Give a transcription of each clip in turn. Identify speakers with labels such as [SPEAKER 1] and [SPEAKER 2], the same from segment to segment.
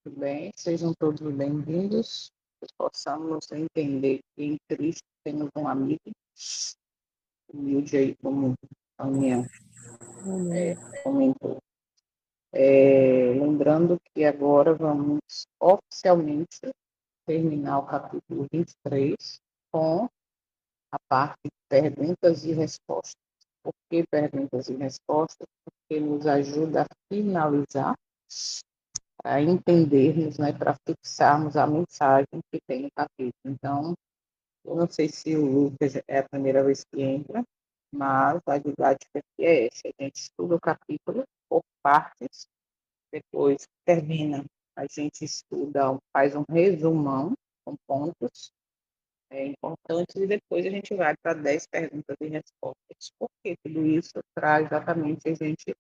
[SPEAKER 1] Tudo bem? Sejam todos bem-vindos. Que possamos entender que em Cristo temos um amigo humilde aí, como a minha
[SPEAKER 2] Amém.
[SPEAKER 1] comentou. Lembrando que agora vamos oficialmente terminar o capítulo 23 com a parte de perguntas e respostas. Por que perguntas e respostas? Porque nos ajuda a finalizar, a entendermos, né, para fixarmos a mensagem que tem no capítulo. Então, eu não sei se o Lucas é a primeira vez que entra, mas a didática aqui é essa. A gente estuda o capítulo por partes, depois que termina, a gente estuda, faz um resumão com pontos importantes e depois a gente vai para 10 perguntas e respostas. Porque tudo isso traz exatamente a gente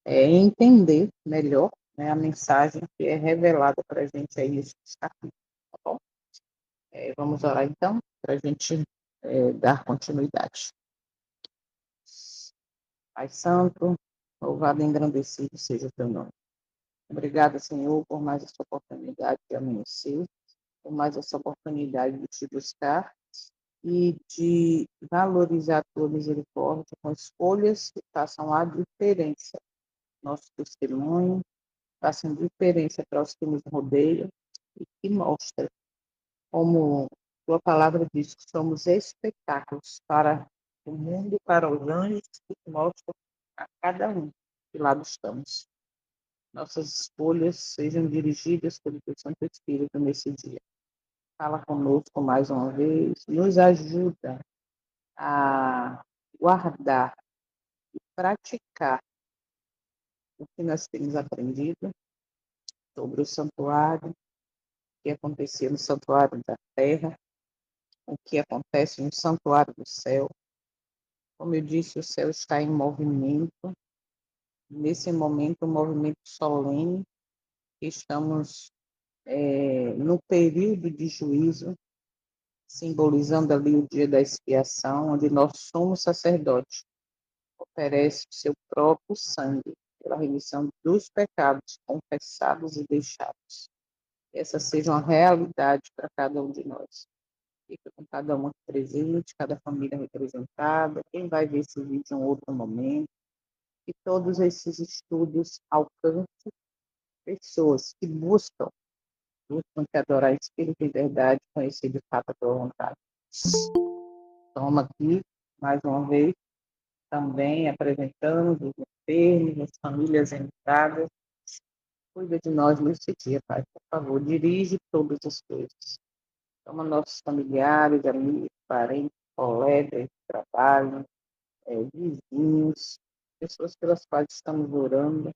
[SPEAKER 1] entender melhor, né, a mensagem que é revelada para a gente aí nesse capítulo, tá bom? Vamos orar então, para a gente dar continuidade. Pai Santo, louvado e engrandecido seja o teu nome. Obrigada, Senhor, por mais essa oportunidade de amanhecer, por mais essa oportunidade de te buscar e de valorizar a tua misericórdia com escolhas que façam a diferença. Nosso testemunho, façam diferença para os que nos rodeiam e que mostra como tua palavra diz que somos espetáculos para o mundo, para os anjos, que mostram a cada um que lado estamos. Nossas escolhas sejam dirigidas pelo teu Santo Espírito nesse dia. Fala conosco mais uma vez, nos ajuda a guardar, praticar o que nós temos aprendido sobre o santuário, o que acontecia no santuário da terra, o que acontece no santuário do céu. Como eu disse, o céu está em movimento. Nesse momento, um movimento solene. Estamos no período de juízo, simbolizando ali o dia da expiação, onde nosso sumo sacerdote oferece o seu próprio sangue pela remissão dos pecados confessados e deixados. Essa seja uma realidade para cada um de nós. Fica com cada um presente, cada família representada. Quem vai ver esse vídeo em um outro momento. Que todos esses estudos alcancem pessoas que buscam te adorar em espírito e verdade, conhecer de fato a tua vontade. Toma aqui, mais uma vez, também apresentando os enfermos, as famílias entradas. Cuida de nós nesse dia, Pai, por favor, dirige todas as coisas. Toma nossos familiares, amigos, parentes, colegas de trabalho, vizinhos, pessoas pelas quais estamos orando,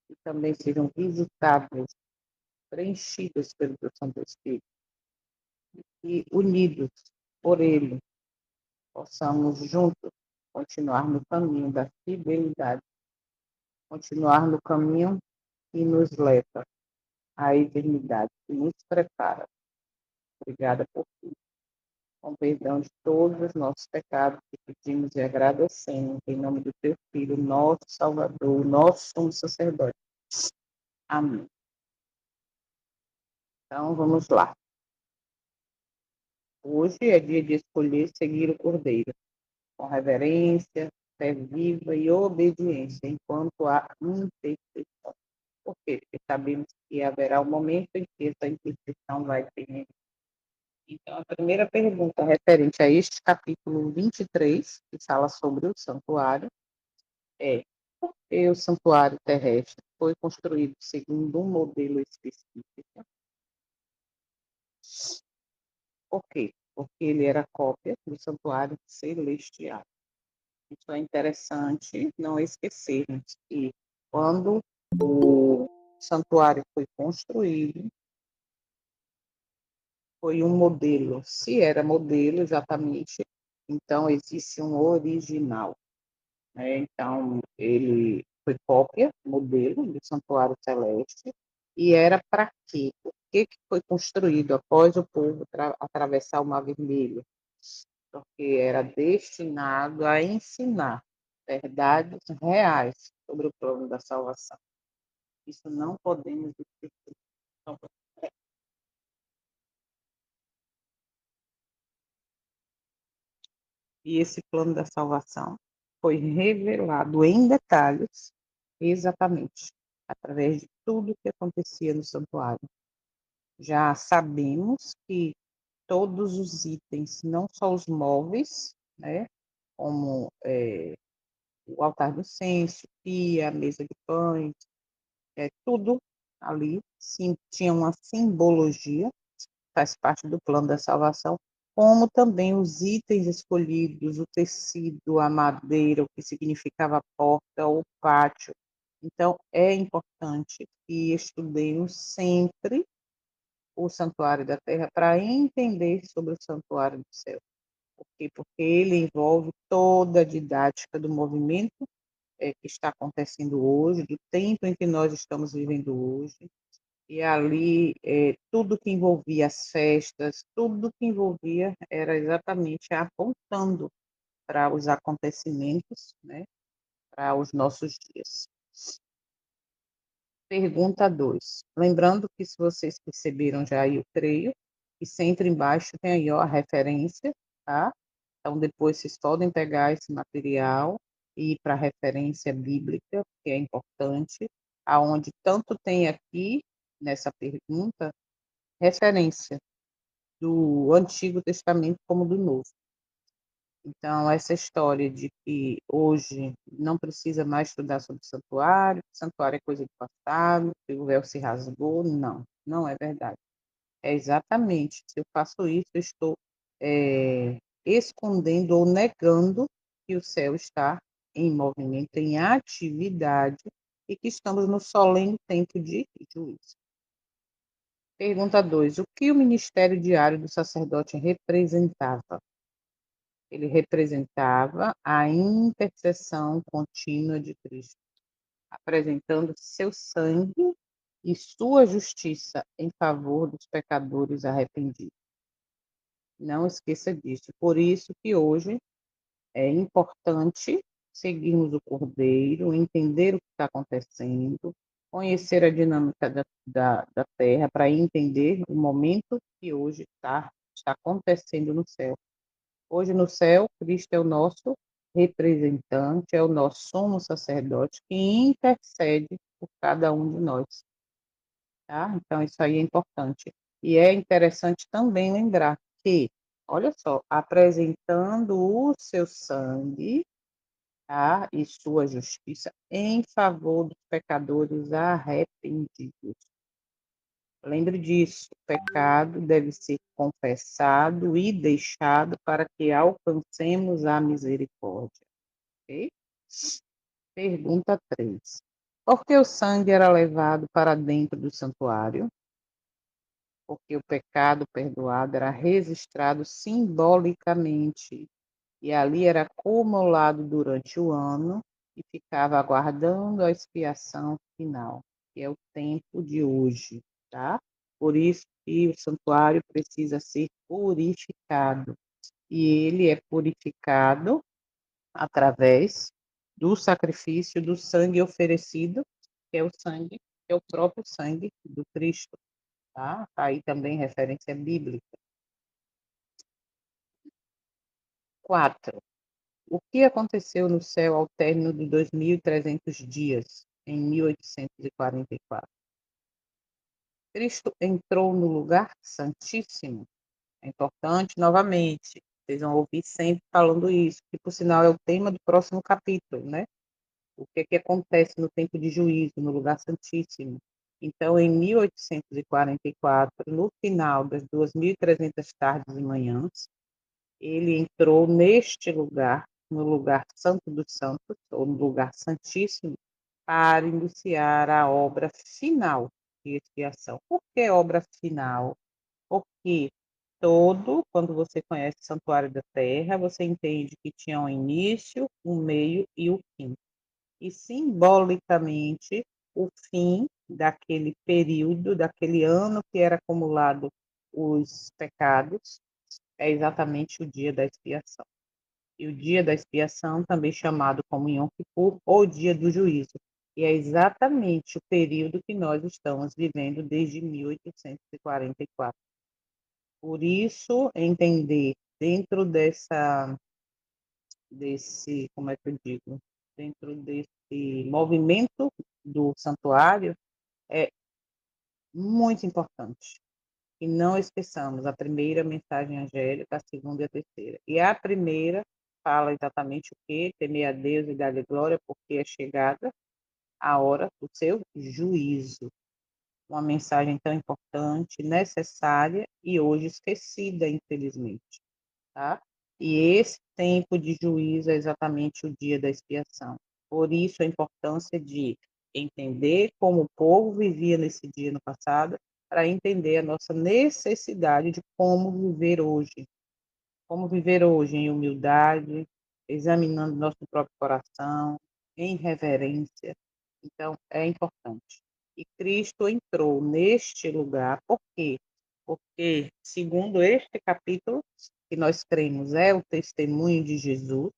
[SPEAKER 1] que também sejam visitadas, preenchidas pelo teu Santo Espírito, e unidos por Ele, possamos juntos continuar no caminho da fidelidade, continuar no caminho que nos leva à eternidade, que nos prepara. Obrigada por tudo. Com perdão de todos os nossos pecados, que pedimos e agradecemos, em nome do teu Filho, nosso Salvador, nosso sumo sacerdote. Amém. Então, vamos lá. Hoje é dia de escolher seguir o Cordeiro, com reverência, fé viva e obediência, enquanto há intercessão. Por quê? Porque sabemos que haverá um momento em que essa intercessão vai ter. Então, a primeira pergunta referente a este capítulo 23, que fala sobre o santuário, é: por que o santuário terrestre foi construído segundo um modelo específico? Por quê? Porque ele era cópia do santuário celestial. Isso é interessante não esquecermos que quando o santuário foi construído, foi um modelo. Se era modelo, exatamente, então existe um original, né? Então, ele foi cópia, modelo do santuário celeste, e era para quê? Por que que foi construído após o povo atravessar o Mar Vermelho? Porque era destinado a ensinar verdades reais sobre o plano da salvação. Isso não podemos esquecer. E esse plano da salvação foi revelado em detalhes, exatamente, através de tudo que acontecia no santuário. Já sabemos que todos os itens, não só os móveis, né, como o altar do incenso, pia, a mesa de pães, tudo ali sim, tinha uma simbologia, faz parte do plano da salvação, como também os itens escolhidos, o tecido, a madeira, o que significava a porta ou pátio. Então, é importante que estudemos sempre o santuário da terra para entender sobre o santuário do céu. Por quê? Porque ele envolve toda a didática do movimento que está acontecendo hoje, do tempo em que nós estamos vivendo hoje, e ali tudo que envolvia as festas, tudo que envolvia era exatamente apontando para os acontecimentos, né, para os nossos dias. Pergunta 2. Lembrando que se vocês perceberam já, eu creio, que sempre embaixo tem aí ó, a referência, tá? Então depois vocês podem pegar esse material e ir para a referência bíblica, que é importante, aonde tanto tem aqui nessa pergunta referência do Antigo Testamento como do Novo. Então, essa história de que hoje não precisa mais estudar sobre o santuário é coisa do passado, que o véu se rasgou, não, não é verdade. É exatamente, se eu faço isso, eu estou escondendo ou negando que o céu está em movimento, em atividade, e que estamos no solene tempo de juízo. Pergunta 2. O que o ministério diário do sacerdote representava? Ele representava a intercessão contínua de Cristo, apresentando seu sangue e sua justiça em favor dos pecadores arrependidos. Não esqueça disso. Por isso que hoje é importante seguirmos o Cordeiro, entender o que está acontecendo, conhecer a dinâmica da Terra para entender o momento que hoje está acontecendo no céu. Hoje no céu, Cristo é o nosso representante, é o nosso sumo sacerdote que intercede por cada um de nós, tá? Então, isso aí é importante. E é interessante também lembrar que, olha só, apresentando o seu sangue, tá? E sua justiça em favor dos pecadores arrependidos. Lembre disso, o pecado deve ser confessado e deixado para que alcancemos a misericórdia. Ok? Pergunta 3. Por que o sangue era levado para dentro do santuário? Porque o pecado perdoado era registrado simbolicamente e ali era acumulado durante o ano e ficava aguardando a expiação final, que é o tempo de hoje, tá? Por isso que o santuário precisa ser purificado. E ele é purificado através do sacrifício do sangue oferecido, que é o sangue, que é o próprio sangue do Cristo, tá? Aí também referência bíblica. 4. O que aconteceu no céu ao término de 2.300 dias, em 1844? Cristo entrou no lugar santíssimo. É importante, novamente, vocês vão ouvir sempre falando isso, que por sinal é o tema do próximo capítulo, né? O que é que acontece no tempo de juízo, no lugar santíssimo. Então, em 1844, no final das 2.300 tardes e manhãs, ele entrou neste lugar, no lugar santo dos santos, ou no lugar santíssimo, para iniciar a obra final de expiação. Por que obra final? Porque quando você conhece o Santuário da Terra, você entende que tinha um início, um meio e o fim. E simbolicamente, o fim daquele período, daquele ano que era acumulado os pecados, é exatamente o dia da expiação. E o dia da expiação, também chamado como Yom Kippur, ou dia do juízo, E é exatamente o período que nós estamos vivendo desde 1844. Por isso, entender dentro como é que eu digo, dentro desse movimento do santuário é muito importante. E não esqueçamos a primeira mensagem angélica, a segunda e a terceira. E a primeira fala exatamente o quê? Temer a Deus e dar-lhe glória, porque é chegada a hora do seu juízo. Uma mensagem tão importante, necessária e hoje esquecida, infelizmente, tá? E esse tempo de juízo é exatamente o dia da expiação. Por isso a importância de entender como o povo vivia nesse dia no passado, para entender a nossa necessidade de como viver hoje em humildade, examinando nosso próprio coração, em reverência. Então, é importante. E Cristo entrou neste lugar, por quê? Porque, segundo este capítulo, que nós cremos é o testemunho de Jesus,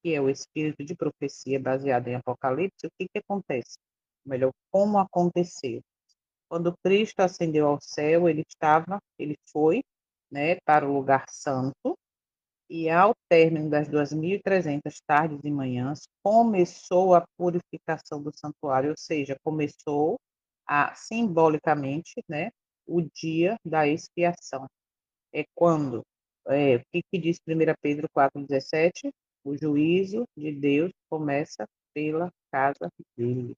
[SPEAKER 1] que é o espírito de profecia baseado em Apocalipse, o que que acontece? Melhor, como aconteceu? Quando Cristo ascendeu ao céu, ele foi, né, para o lugar santo, e ao término das 2.300 tardes e manhãs, começou a purificação do santuário, ou seja, começou simbolicamente, né, o dia da expiação. É quando, o que diz 1 Pedro 4,17? O juízo de Deus começa pela casa dele.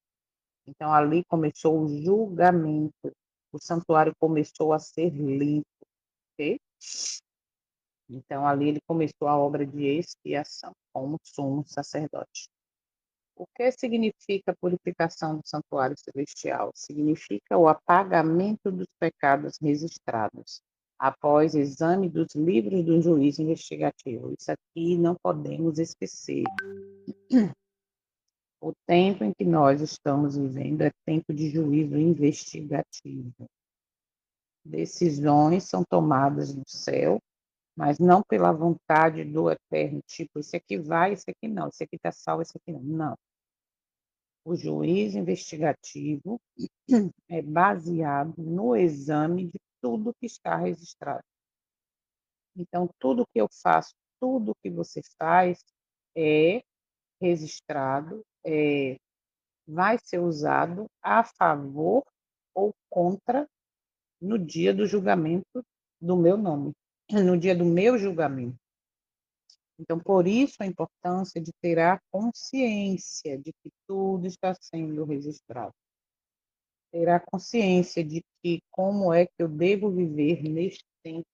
[SPEAKER 1] Então, ali começou o julgamento, o santuário começou a ser limpo, ok? Então, ali ele começou a obra de expiação, como sumo sacerdote. O que significa a purificação do santuário celestial? Significa o apagamento dos pecados registrados, após exame dos livros do juízo investigativo. Isso aqui não podemos esquecer. O tempo em que nós estamos vivendo é tempo de juízo investigativo. Decisões são tomadas no céu, mas não pela vontade do Eterno, tipo, esse aqui vai, esse aqui não, esse aqui está salvo, esse aqui não. Não. O juiz investigativo é baseado no exame de tudo que está registrado. Então, tudo que eu faço, tudo que você faz é registrado, vai ser usado a favor ou contra no dia do julgamento do meu nome, no dia do meu julgamento. Então, por isso a importância de ter a consciência de que tudo está sendo registrado. Ter a consciência de que como é que eu devo viver neste tempo.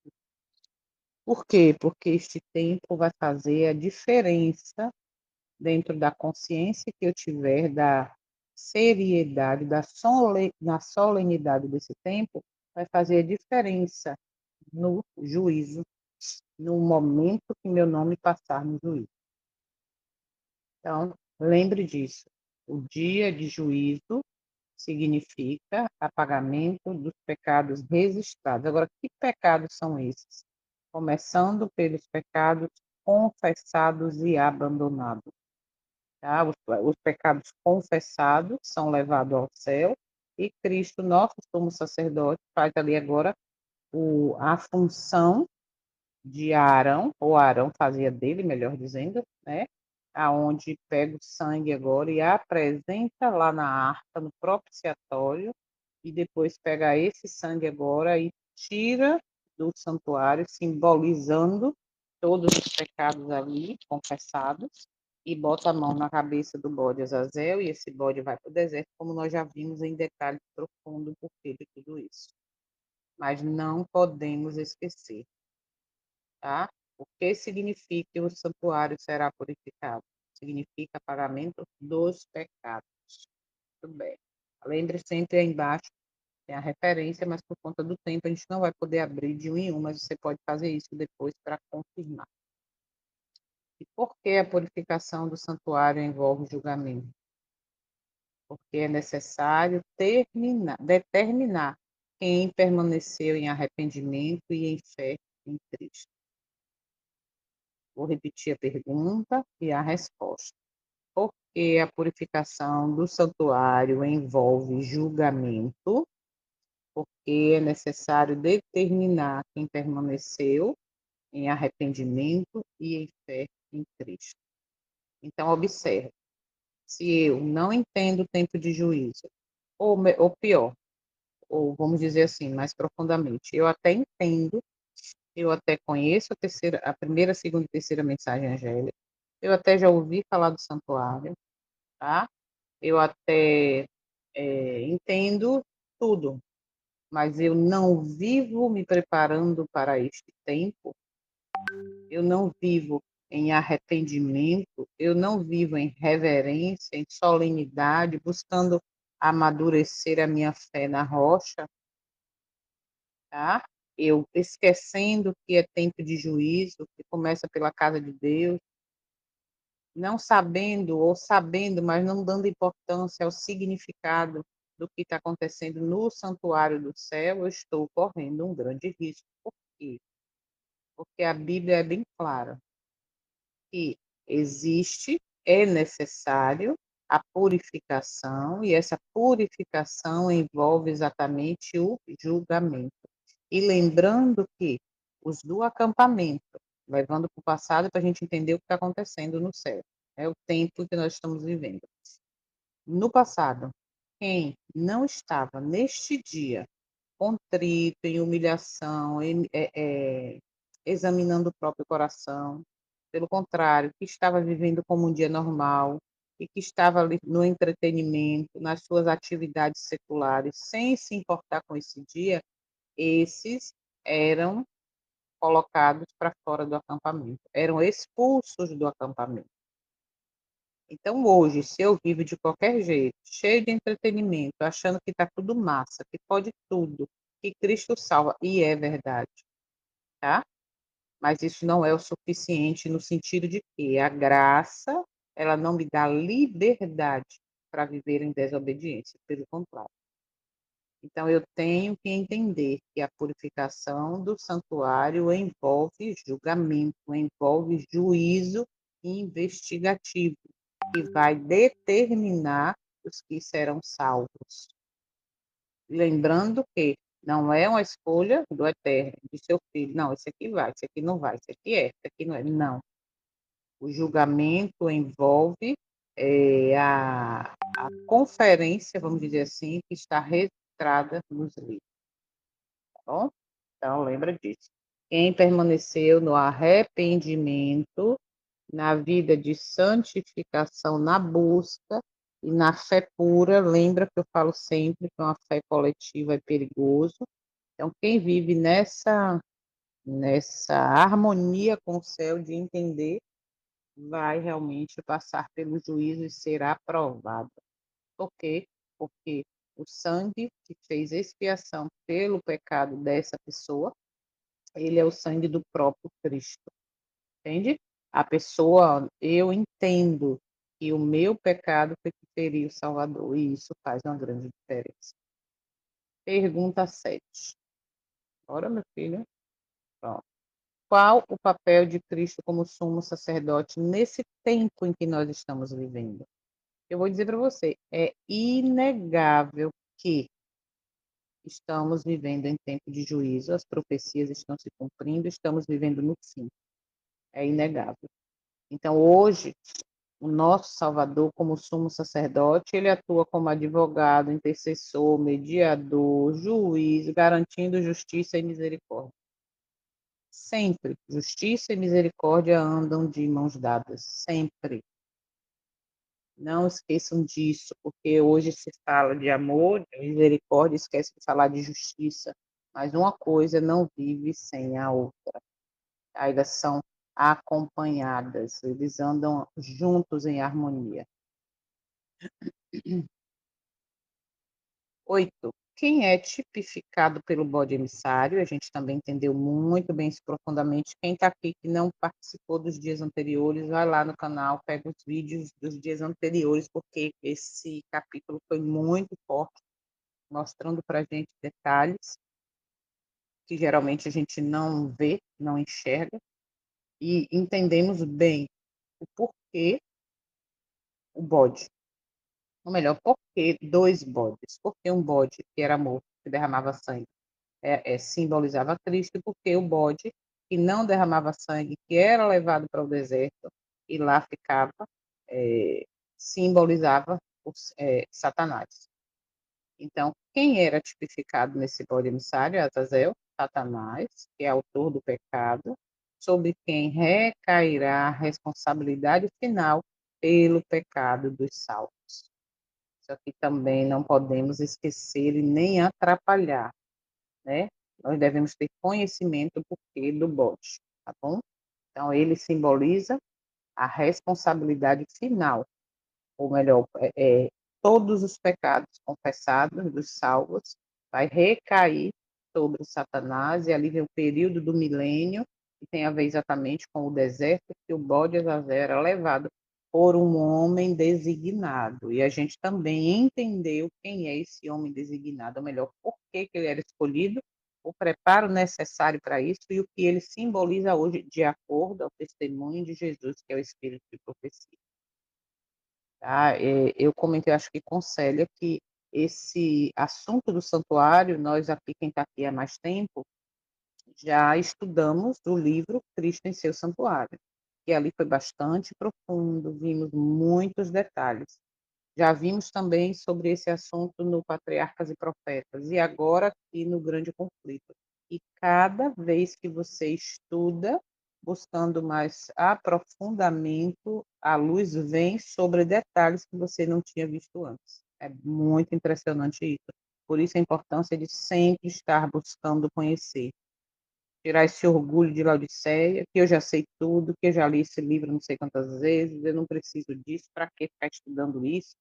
[SPEAKER 1] Por quê? Porque este tempo vai fazer a diferença dentro da consciência que eu tiver, da seriedade, da solenidade desse tempo, vai fazer a diferença no juízo, no momento que meu nome passar no juízo. Então, lembre disso. O dia de juízo significa apagamento dos pecados registrados. Agora, que pecados são esses? Começando pelos pecados confessados e abandonados. Tá? Os pecados confessados são levados ao céu e Cristo, nosso sumo sacerdote, faz ali agora a função de Arão, ou Arão fazia dele, melhor dizendo, né? Aonde pega o sangue agora e apresenta lá na arca, no propiciatório, e depois pega esse sangue agora e tira do santuário, simbolizando todos os pecados ali confessados, e bota a mão na cabeça do bode Azazel, e esse bode vai para o deserto, como nós já vimos em detalhe profundo o porquê de tudo isso. Mas não podemos esquecer, tá? O que significa que o santuário será purificado? Significa pagamento dos pecados. Muito bem. Lembre sempre aí embaixo, tem a referência, mas por conta do tempo a gente não vai poder abrir de um em um, mas você pode fazer isso depois para confirmar. E por que a purificação do santuário envolve julgamento? Porque é necessário determinar quem permaneceu em arrependimento e em fé em Cristo. Vou repetir a pergunta e a resposta. porque a purificação do santuário envolve julgamento, porque é necessário determinar quem permaneceu em arrependimento e em fé em Cristo. Então, observe, se eu não entendo o tempo de juízo, ou pior, ou vamos dizer assim, mais profundamente, eu até entendo, eu até conheço a primeira, segunda e terceira mensagem angélica, eu até já ouvi falar do santuário, tá? Eu até entendo tudo, mas eu não vivo me preparando para este tempo, eu não vivo em arrependimento, eu não vivo em reverência, em solenidade, buscando amadurecer a minha fé na rocha, tá? Eu esquecendo que é tempo de juízo, que começa pela casa de Deus, não sabendo ou sabendo, mas não dando importância ao significado do que está acontecendo no santuário do céu, eu estou correndo um grande risco. Por quê? Porque a Bíblia é bem clara que existe, é necessário a purificação, e essa purificação envolve exatamente o julgamento. E lembrando que os do acampamento, levando para o passado para a gente entender o que está acontecendo no céu, é o tempo que nós estamos vivendo. No passado, quem não estava neste dia contrito, em humilhação, examinando o próprio coração, pelo contrário, que estava vivendo como um dia normal e que estava ali no entretenimento, nas suas atividades seculares, sem se importar com esse dia, esses eram colocados para fora do acampamento, eram expulsos do acampamento. Então, hoje, se eu vivo de qualquer jeito, cheio de entretenimento, achando que está tudo massa, que pode tudo, que Cristo salva, e é verdade, tá? Mas isso não é o suficiente no sentido de que a graça, ela não me dá liberdade para viver em desobediência, pelo contrário. Então, eu tenho que entender que a purificação do santuário envolve julgamento, envolve juízo investigativo, que vai determinar os que serão salvos. Lembrando que não é uma escolha do Eterno, de seu filho. Não, esse aqui vai, esse aqui não vai, esse aqui é, esse aqui não é. Não. O julgamento envolve a conferência, vamos dizer assim, que está registrada nos livros. Tá bom? Então, lembra disso. Quem permaneceu no arrependimento, na vida de santificação, na busca e na fé pura, lembra que eu falo sempre que uma fé coletiva é perigoso. Então, quem vive nessa harmonia com o céu de entender, vai realmente passar pelo juízo e ser aprovado. Por quê? Porque o sangue que fez expiação pelo pecado dessa pessoa, ele é o sangue do próprio Cristo. Entende? A pessoa, eu entendo que o meu pecado foi que feriu o Salvador, e isso faz uma grande diferença. Pergunta 7. Bora, meu filho. Pronto. Qual o papel de Cristo como sumo sacerdote nesse tempo em que nós estamos vivendo? Eu vou dizer para você, é inegável que estamos vivendo em tempo de juízo, as profecias estão se cumprindo, estamos vivendo no fim. É inegável. Então, hoje, o nosso Salvador, como sumo sacerdote, ele atua como advogado, intercessor, mediador, juiz, garantindo justiça e misericórdia. Sempre, justiça e misericórdia andam de mãos dadas, sempre. Não esqueçam disso, porque hoje se fala de amor, de misericórdia, esquece de falar de justiça. Mas uma coisa não vive sem a outra. Elas são acompanhadas, eles andam juntos em harmonia. 8. Quem é tipificado pelo bode emissário? A gente também entendeu muito bem isso profundamente. Quem está aqui que não participou dos dias anteriores, vai lá no canal, pega os vídeos dos dias anteriores, porque esse capítulo foi muito forte, mostrando para a gente detalhes que geralmente a gente não vê, não enxerga, e entendemos bem o porquê o bode. Ou melhor, por que dois bodes? Porque um bode que era morto, que derramava sangue, simbolizava Cristo, e porque o bode que não derramava sangue, que era levado para o deserto e lá ficava, é, simbolizava Satanás. Então, quem era tipificado nesse bode emissário? Azazel, Satanás, que é autor do pecado, sobre quem recairá a responsabilidade final pelo pecado dos salvos. Isso aqui também não podemos esquecer e nem atrapalhar, né? Nós devemos ter conhecimento do porquê do bode, tá bom? Então, ele simboliza a responsabilidade final, ou melhor, todos os pecados confessados dos salvos vai recair sobre Satanás, e ali vem o período do milênio, que tem a ver exatamente com o deserto, que o bode Azazel era levado por um homem designado. E a gente também entendeu quem é esse homem designado, ou melhor, por que ele era escolhido, o preparo necessário para isso e o que ele simboliza hoje, de acordo ao testemunho de Jesus, que é o Espírito de profecia. Tá? Eu comentei, acho que com Célia, que esse assunto do santuário, nós aqui, quem está aqui há mais tempo, já estudamos o livro Cristo em seu Santuário, que ali foi bastante profundo, vimos muitos detalhes. Já vimos também sobre esse assunto no Patriarcas e Profetas, e agora aqui no Grande Conflito. E cada vez que você estuda, buscando mais aprofundamento, a luz vem sobre detalhes que você não tinha visto antes. É muito impressionante isso. Por isso a importância de sempre estar buscando conhecer. Tirar esse orgulho de Laodiceia, que eu já sei tudo, que eu já li esse livro não sei quantas vezes, eu não preciso disso, para que ficar estudando isso?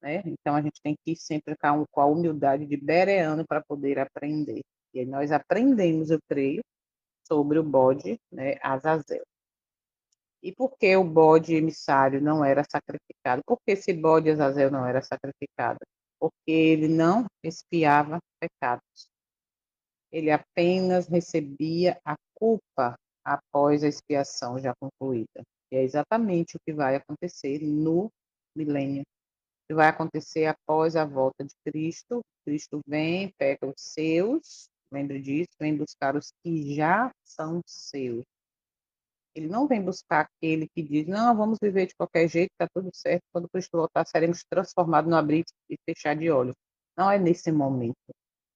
[SPEAKER 1] Né? Então a gente tem que ir sempre com a humildade de Bereano para poder aprender. E aí nós aprendemos, eu creio, sobre o bode, né, Azazel. E por que o bode emissário não era sacrificado? Por que esse bode Azazel não era sacrificado? Porque ele não expiava pecados. Ele apenas recebia a culpa após a expiação já concluída. E é exatamente o que vai acontecer no milênio, que vai acontecer após a volta de Cristo. Cristo vem, pega os seus, lembre disso, vem buscar os que já são seus. Ele não vem buscar aquele que diz, não, vamos viver de qualquer jeito, está tudo certo, quando Cristo voltar seremos transformados no abrir e fechar de olhos. Não é nesse momento.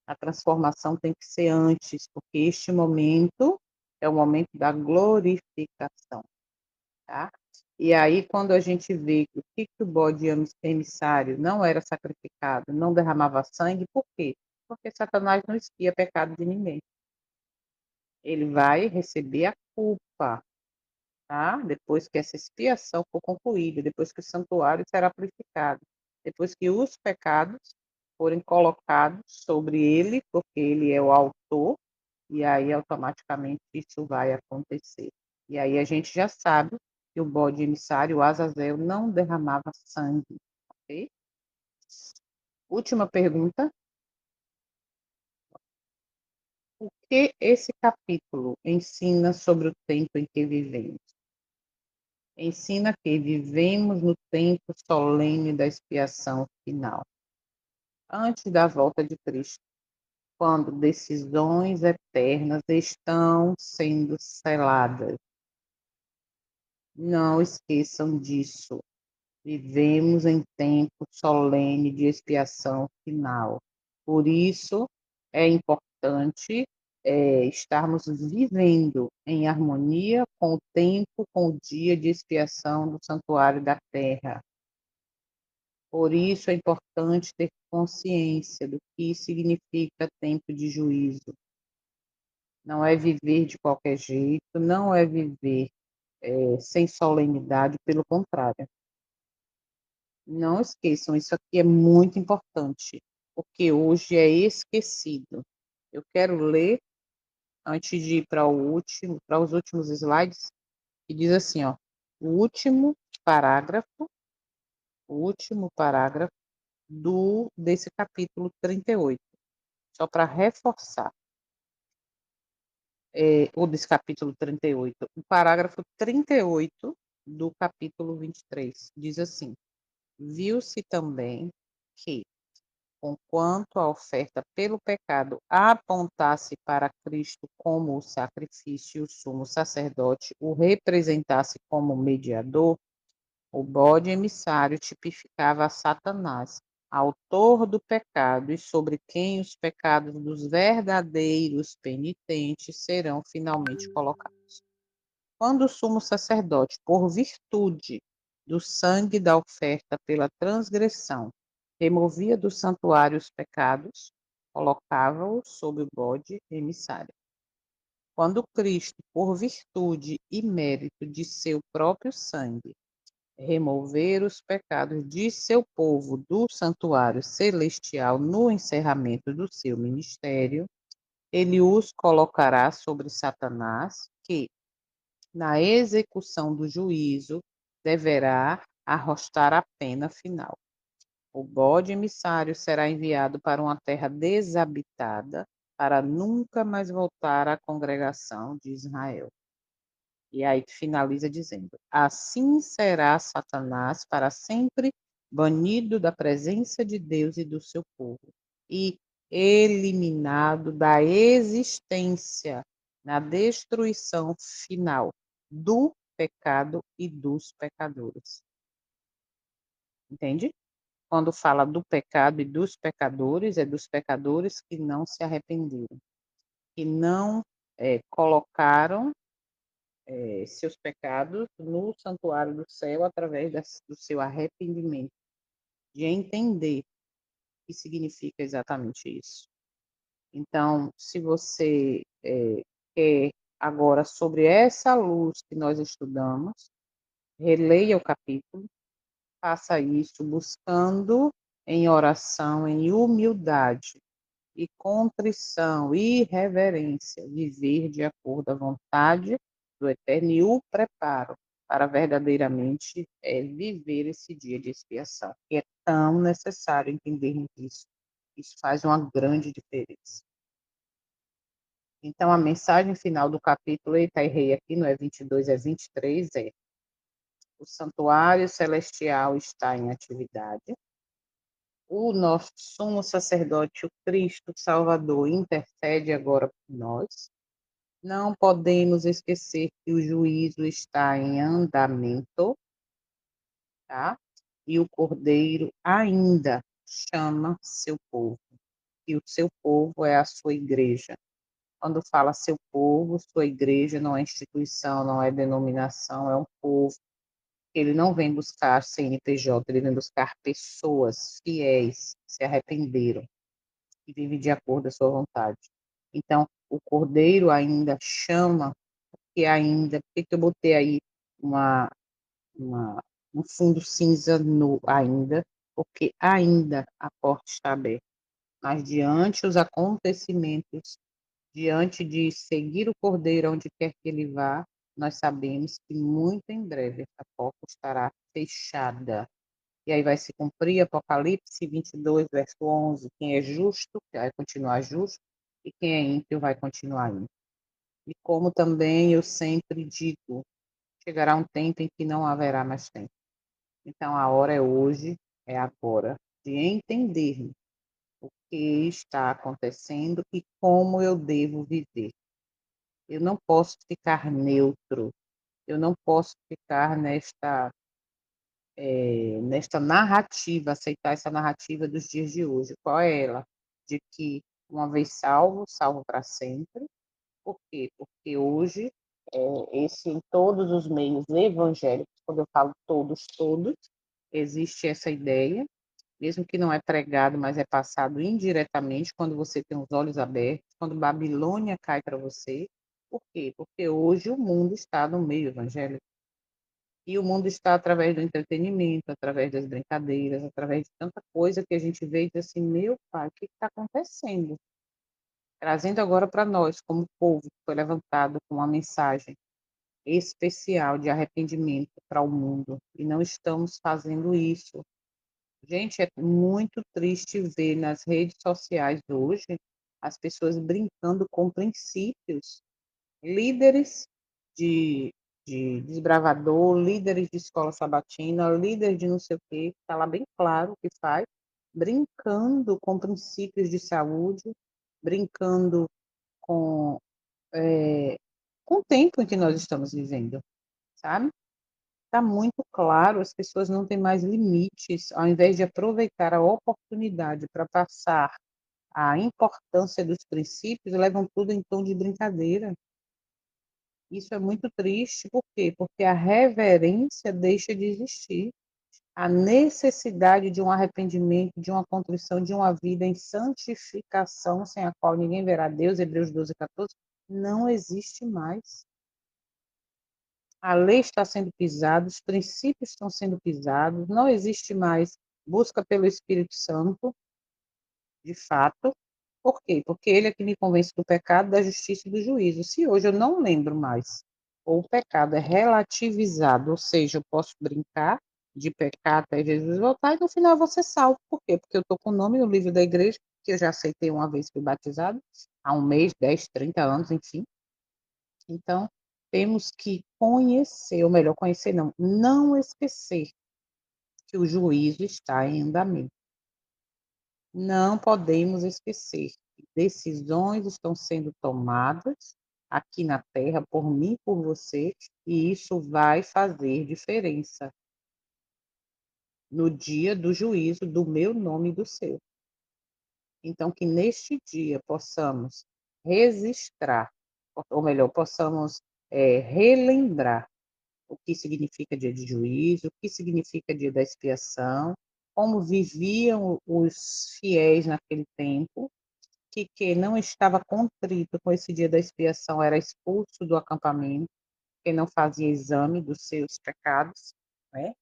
[SPEAKER 1] A transformação tem que ser antes, porque este momento é o momento da glorificação, tá? E aí, quando a gente vê que o bode emissário não era sacrificado, não derramava sangue, por quê? Porque Satanás não espia pecado de ninguém. Ele vai receber a culpa, tá? Depois que essa expiação for concluída, depois que o santuário será purificado, depois que os pecados forem colocados sobre ele, porque ele é o autor, e aí automaticamente isso vai acontecer. E aí a gente já sabe que o bode emissário, o Azazel, não derramava sangue, ok? Última pergunta. O que esse capítulo ensina sobre o tempo em que vivemos? Ensina que vivemos no tempo solene da expiação final, antes da volta de Cristo, quando decisões eternas estão sendo seladas. Não esqueçam disso. Vivemos em tempo solene de expiação final. Por isso, é importante estarmos vivendo em harmonia com o tempo, com o dia de expiação do santuário da terra. Por isso, é importante ter consciência do que significa tempo de juízo. Não é viver de qualquer jeito, não é viver sem solenidade, pelo contrário. Não esqueçam, isso aqui é muito importante, porque hoje é esquecido. Eu quero ler, antes de ir para os últimos slides, que diz assim, ó, o parágrafo, o último parágrafo desse capítulo 38, só para reforçar, ou desse capítulo 38, o parágrafo 38 do capítulo 23, diz assim: Viu-se também que, conquanto a oferta pelo pecado apontasse para Cristo como o sacrifício, o sumo sacerdote o representasse como mediador, o bode emissário tipificava a Satanás, autor do pecado, e sobre quem os pecados dos verdadeiros penitentes serão finalmente colocados. Quando o sumo sacerdote, por virtude do sangue da oferta pela transgressão, removia do santuário os pecados, colocava-o sob o bode emissário. Quando Cristo, por virtude e mérito de seu próprio sangue, remover os pecados de seu povo do santuário celestial no encerramento do seu ministério, ele os colocará sobre Satanás, que, na execução do juízo, deverá arrostar a pena final. O bode emissário será enviado para uma terra desabitada, para nunca mais voltar à congregação de Israel. E aí finaliza dizendo: assim será Satanás para sempre banido da presença de Deus e do seu povo, e eliminado da existência na destruição final do pecado e dos pecadores. Entende? Quando fala do pecado e dos pecadores, é dos pecadores que não se arrependeram, que não colocaram seus pecados no santuário do céu através do seu arrependimento, de entender o que significa exatamente isso. Então, se você quer agora sobre essa luz que nós estudamos, releia o capítulo, faça isso buscando em oração, em humildade e contrição e reverência, viver de acordo à vontade do Eterno e o preparo para verdadeiramente viver esse dia de expiação. E é tão necessário entendermos isso. Isso faz uma grande diferença. Então, a mensagem final do capítulo, eita, errei aqui, não é 22, é 23, o santuário celestial está em atividade, o nosso sumo sacerdote, o Cristo Salvador, intercede agora por nós. Não podemos esquecer que o juízo está em andamento, tá? E o Cordeiro ainda chama seu povo. E o seu povo é a sua igreja. Quando fala seu povo, sua igreja não é instituição, não é denominação, é um povo. Ele não vem buscar CNPJ, ele vem buscar pessoas fiéis, que se arrependeram e vivem de acordo com a sua vontade. Então, o Cordeiro ainda chama, que ainda, por que eu botei aí uma, uma, um fundo cinza no ainda? Porque ainda a porta está aberta. Mas diante os acontecimentos, diante de seguir o Cordeiro onde quer que ele vá, nós sabemos que muito em breve essa porta estará fechada. E aí vai se cumprir Apocalipse 22, verso 11. Quem é justo vai continuar justo, e quem é ímpio vai continuar ímpio. E como também eu sempre digo, chegará um tempo em que não haverá mais tempo. Então a hora é hoje, é agora, de entender o que está acontecendo e como eu devo viver. Eu não posso ficar neutro, eu não posso ficar nesta narrativa, aceitar essa narrativa dos dias de hoje. Qual é ela? De que uma vez salvo, salvo para sempre. Por quê? Porque hoje, em todos os meios evangélicos, quando eu falo todos, todos, existe essa ideia, mesmo que não é pregado, mas é passado indiretamente quando você tem os olhos abertos, quando Babilônia cai para você. Por quê? Porque hoje o mundo está no meio evangélico. E o mundo está através do entretenimento, através das brincadeiras, através de tanta coisa que a gente vê e diz assim, meu pai, o que está acontecendo? Trazendo agora para nós, como povo que foi levantado com uma mensagem especial de arrependimento para o mundo, e não estamos fazendo isso. Gente, é muito triste ver nas redes sociais hoje as pessoas brincando com princípios, líderes de de desbravador, líderes de escola sabatina, líder de não sei o quê, está lá bem claro o que faz, brincando com princípios de saúde, brincando com, com o tempo em que nós estamos vivendo, sabe? Está muito claro, as pessoas não têm mais limites, ao invés de aproveitar a oportunidade para passar a importância dos princípios, levam tudo em tom de brincadeira. Isso é muito triste, por quê? Porque a reverência deixa de existir. A necessidade de um arrependimento, de uma contrição, de uma vida em santificação, sem a qual ninguém verá Deus, Hebreus 12, 14, não existe mais. A lei está sendo pisada, os princípios estão sendo pisados, não existe mais busca pelo Espírito Santo, de fato. Por quê? Porque ele é que me convence do pecado, da justiça e do juízo. Se hoje eu não lembro mais, ou o pecado é relativizado, ou seja, eu posso brincar de pecado até Jesus voltar, e no final eu vou ser salvo. Por quê? Porque eu estou com o nome no livro da igreja, que eu já aceitei uma vez, fui batizado, há um mês, 10, 30 anos, enfim. Então, temos que conhecer, ou melhor, conhecer não, não esquecer que o juízo está em andamento. Não podemos esquecer que decisões estão sendo tomadas aqui na Terra por mim e por você, e isso vai fazer diferença no dia do juízo do meu nome e do seu. Então, que neste dia possamos registrar, ou melhor, possamos relembrar o que significa dia de juízo, o que significa dia da expiação, como viviam os fiéis naquele tempo, que quem não estava contrito com esse dia da expiação era expulso do acampamento, quem não fazia exame dos seus pecados, né?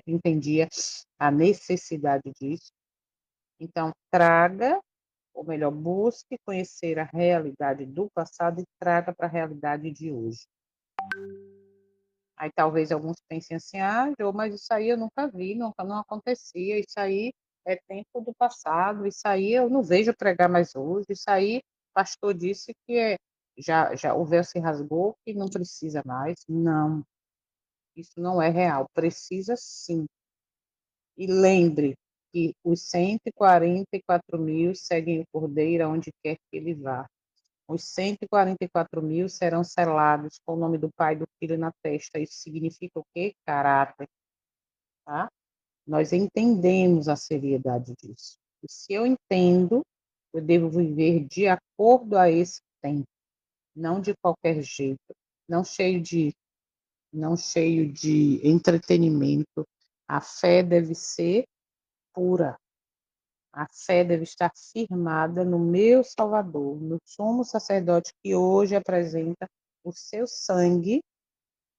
[SPEAKER 1] Entendia a necessidade disso. Então, traga, ou melhor, busque conhecer a realidade do passado e traga para a realidade de hoje. Aí talvez alguns pensem assim, Jô, mas isso aí eu nunca vi, nunca não acontecia, isso aí é tempo do passado, isso aí eu não vejo pregar mais hoje, isso aí o pastor disse que já o véu se rasgou, que não precisa mais. Não, isso não é real, precisa sim. E lembre que os 144 mil seguem o Cordeiro aonde quer que ele vá. Os 144 mil serão selados com o nome do Pai e do Filho na testa. Isso significa o quê? Caráter, tá? Nós entendemos a seriedade disso. E se eu entendo, eu devo viver de acordo a esse tempo, não de qualquer jeito, não cheio de, não cheio de entretenimento. A fé deve ser pura. A fé deve estar firmada no meu Salvador, no sumo sacerdote que hoje apresenta o seu sangue,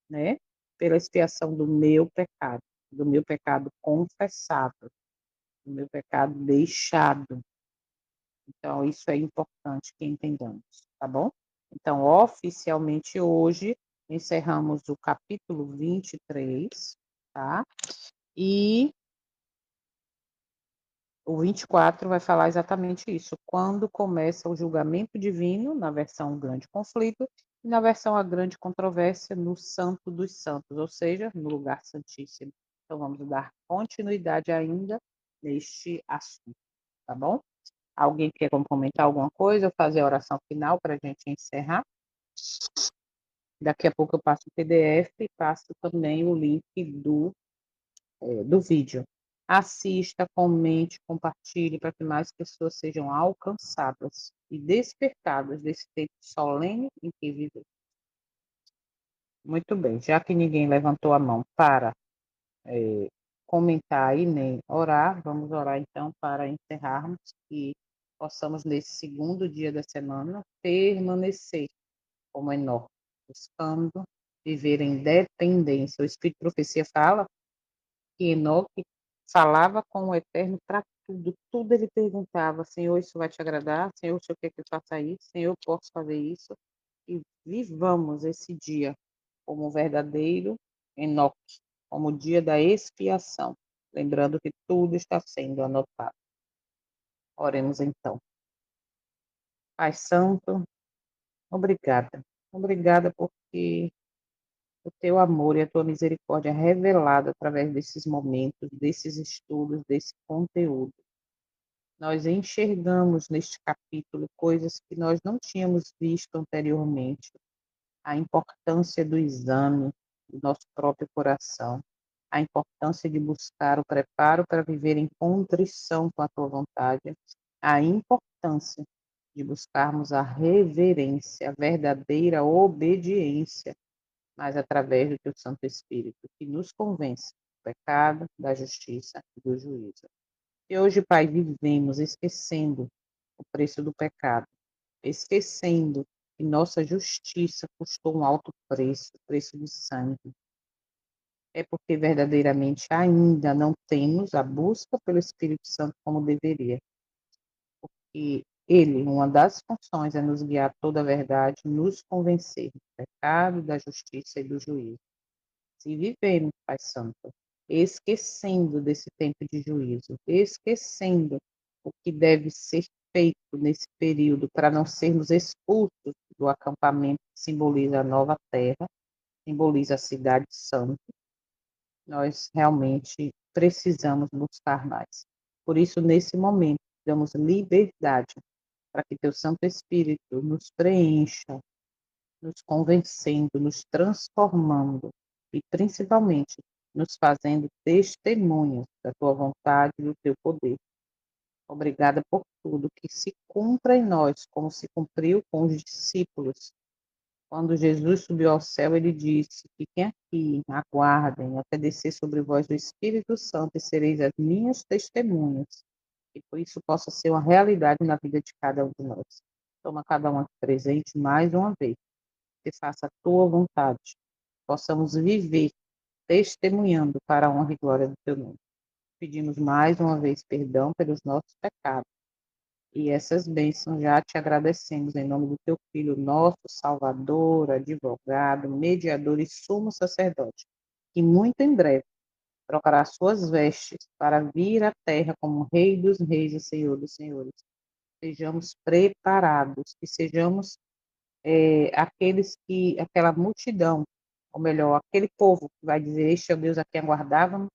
[SPEAKER 1] né, pela expiação do meu pecado confessado, do meu pecado deixado. Então, isso é importante que entendamos, tá bom? Então, oficialmente hoje, encerramos o capítulo 23, tá? E o 24 vai falar exatamente isso, quando começa o julgamento divino, na versão grande conflito, e na versão a grande controvérsia, no Santo dos Santos, ou seja, no lugar santíssimo. Então, vamos dar continuidade ainda neste assunto, tá bom? Alguém quer comentar alguma coisa ou fazer a oração final para a gente encerrar? Daqui a pouco eu passo o PDF e passo também o link do vídeo. Assista, comente, compartilhe para que mais pessoas sejam alcançadas e despertadas desse tempo solene em que vivemos. Muito bem, já que ninguém levantou a mão para comentar e nem orar, vamos orar então para encerrarmos e possamos, nesse segundo dia da semana, permanecer como Enoque, buscando viver em dependência. O Espírito de Profecia fala que Enoque falava com o Eterno para tudo, tudo ele perguntava, Senhor, isso vai te agradar? Senhor, o Senhor quer que eu faça isso? Senhor, eu posso fazer isso? E vivamos esse dia como um verdadeiro Enoque, como o dia da expiação, lembrando que tudo está sendo anotado. Oremos então. Pai Santo, obrigada. Obrigada porque o teu amor e a tua misericórdia revelada através desses momentos, desses estudos, desse conteúdo. Nós enxergamos neste capítulo coisas que nós não tínhamos visto anteriormente, a importância do exame do nosso próprio coração, a importância de buscar o preparo para viver em contrição com a tua vontade, a importância de buscarmos a reverência, a verdadeira obediência, mas através do teu Santo Espírito, que nos convence do pecado, da justiça e do juízo. E hoje, Pai, vivemos esquecendo o preço do pecado, esquecendo que nossa justiça custou um alto preço, preço de sangue. É porque verdadeiramente ainda não temos a busca pelo Espírito Santo como deveria. E ele, uma das funções é nos guiar a toda a verdade, nos convencer do pecado, da justiça e do juízo. Se vivemos, Pai Santo, esquecendo desse tempo de juízo, esquecendo o que deve ser feito nesse período para não sermos expulsos do acampamento que simboliza a nova terra, simboliza a cidade santa, nós realmente precisamos buscar mais. Por isso, nesse momento, damos liberdade para que teu Santo Espírito nos preencha, nos convencendo, nos transformando e principalmente nos fazendo testemunhas da tua vontade e do teu poder. Obrigada por tudo que se cumpra em nós, como se cumpriu com os discípulos. Quando Jesus subiu ao céu, ele disse: fiquem aqui, aguardem, até descer sobre vós o Espírito Santo e sereis as minhas testemunhas. E por isso possa ser uma realidade na vida de cada um de nós. Toma cada um aqui presente mais uma vez. Que faça a tua vontade. Possamos viver testemunhando para a honra e glória do teu nome. Pedimos mais uma vez perdão pelos nossos pecados. E essas bênçãos já te agradecemos em nome do teu Filho, nosso Salvador, advogado, mediador e sumo sacerdote, que muito em breve trocará suas vestes para vir à terra como Rei dos Reis e Senhor dos Senhores. Sejamos preparados, que sejamos aqueles que, aquela multidão, ou melhor, aquele povo que vai dizer: este é o Deus a quem aguardávamos,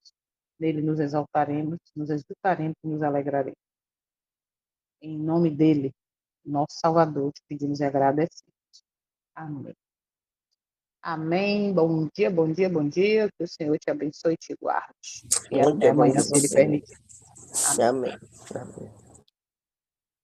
[SPEAKER 1] nele nos exaltaremos, nos exultaremos e nos alegraremos. Em nome dele, nosso Salvador, te pedimos e agradecemos. Amém. Amém. Bom dia, bom dia, bom dia. Que o Senhor te abençoe e te guarde. E
[SPEAKER 2] Bom
[SPEAKER 1] até
[SPEAKER 2] dia, bom
[SPEAKER 1] amanhã,
[SPEAKER 2] dia
[SPEAKER 1] se
[SPEAKER 2] pra
[SPEAKER 1] Ele
[SPEAKER 2] você.
[SPEAKER 1] permitir. Amém.
[SPEAKER 2] Amém. Amém.